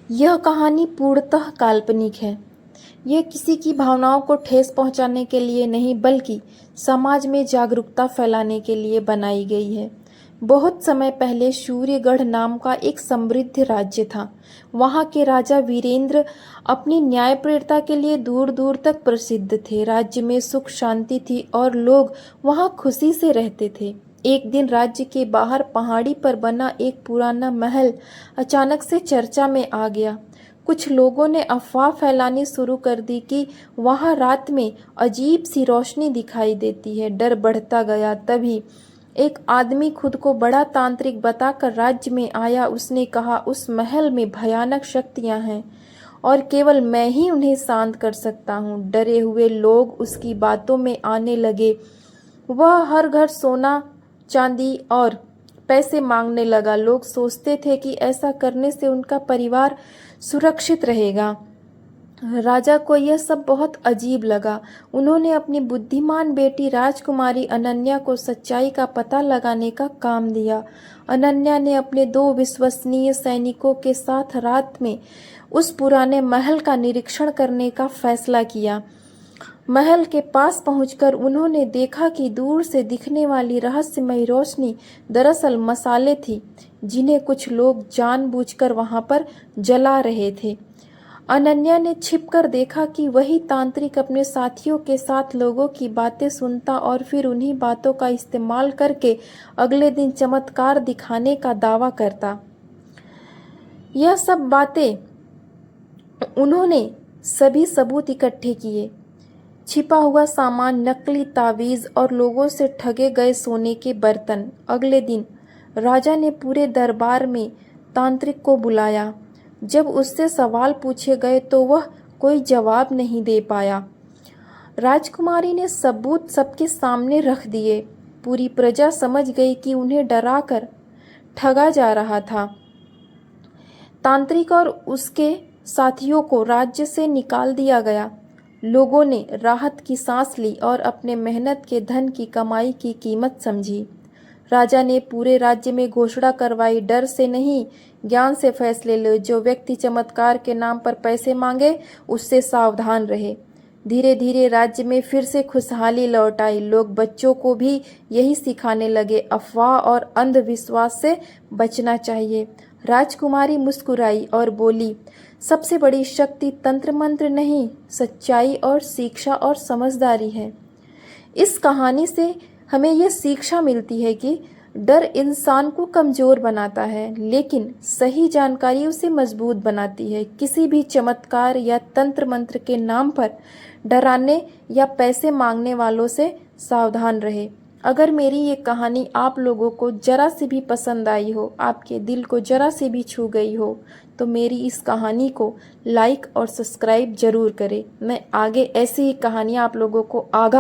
यह कहानी पूर्णतः काल्पनिक है। यह किसी की भावनाओं को ठेस पहुंचाने के लिए नहीं, बल्कि समाज में जागरूकता फैलाने के लिए बनाई गई है। बहुत समय पहले सूर्यगढ़ नाम का एक समृद्ध राज्य था। वहाँ के राजा वीरेंद्र अपनी न्यायप्रियता के लिए दूर दूर तक प्रसिद्ध थे। राज्य में सुख शांति थी और लोग वहाँ खुशी से रहते थे। एक दिन राज्य के बाहर पहाड़ी पर बना एक पुराना महल अचानक से चर्चा में आ गया। कुछ लोगों ने अफवाह फैलानी शुरू कर दी कि वहां रात में अजीब सी रोशनी दिखाई देती है। डर बढ़ता गया। तभी एक आदमी खुद को बड़ा तांत्रिक बताकर राज्य में आया। उसने कहा, उस महल में भयानक शक्तियां हैं और केवल मैं ही उन्हें शांत कर सकता हूँ। डरे हुए लोग उसकी बातों में आने लगे। वह हर घर सोना चांदी और पैसे मांगने लगा। लोग सोचते थे कि ऐसा करने से उनका परिवार सुरक्षित रहेगा। राजा को यह सब बहुत अजीब लगा। उन्होंने अपनी बुद्धिमान बेटी राजकुमारी अनन्या को सच्चाई का पता लगाने का काम दिया। अनन्या ने अपने 2 विश्वसनीय सैनिकों के साथ रात में उस पुराने महल का निरीक्षण करने का फैसला किया। महल के पास पहुंचकर उन्होंने देखा कि दूर से दिखने वाली रहस्यमयी रोशनी दरअसल मसाले थी, जिन्हें कुछ लोग जानबूझकर वहां पर जला रहे थे। अनन्या ने छिपकर देखा कि वही तांत्रिक अपने साथियों के साथ लोगों की बातें सुनता और फिर उन्हीं बातों का इस्तेमाल करके अगले दिन चमत्कार दिखाने का दावा करता। यह सब बातें उन्होंने सभी सबूत इकट्ठे किए। छिपा हुआ सामान, नकली तावीज और लोगों से ठगे गए सोने के बर्तन। अगले दिन राजा ने पूरे दरबार में तांत्रिक को बुलाया। जब उससे सवाल पूछे गए तो वह कोई जवाब नहीं दे पाया। राजकुमारी ने सबूत सबके सामने रख दिए। पूरी प्रजा समझ गई कि उन्हें डराकर ठगा जा रहा था। तांत्रिक और उसके साथियों को राज्य से निकाल दिया गया। लोगों ने राहत की सांस ली और अपने मेहनत के धन की कमाई की कीमत समझी। राजा ने पूरे राज्य में घोषणा करवाई, डर से नहीं, ज्ञान से फैसले लो। जो व्यक्ति चमत्कार के नाम पर पैसे मांगे, उससे सावधान रहे। धीरे धीरे राज्य में फिर से खुशहाली लौट आई। लोग बच्चों को भी यही सिखाने लगे, अफवाह और अंधविश्वास से बचना चाहिए। राजकुमारी मुस्कुराई और बोली, सबसे बड़ी शक्ति तंत्र मंत्र नहीं, सच्चाई और शिक्षा और समझदारी है। इस कहानी से हमें यह शिक्षा मिलती है कि डर इंसान को कमजोर बनाता है, लेकिन सही जानकारी उसे मजबूत बनाती है। किसी भी चमत्कार या तंत्र मंत्र के नाम पर डराने या पैसे मांगने वालों से सावधान रहे। अगर मेरी ये कहानी आप लोगों को जरा सी भी पसंद आई हो, आपके दिल को जरा सी भी छू गई हो, तो मेरी इस कहानी को लाइक और सब्सक्राइब जरूर करें। मैं आगे ऐसी ही कहानियाँ आप लोगों को आगा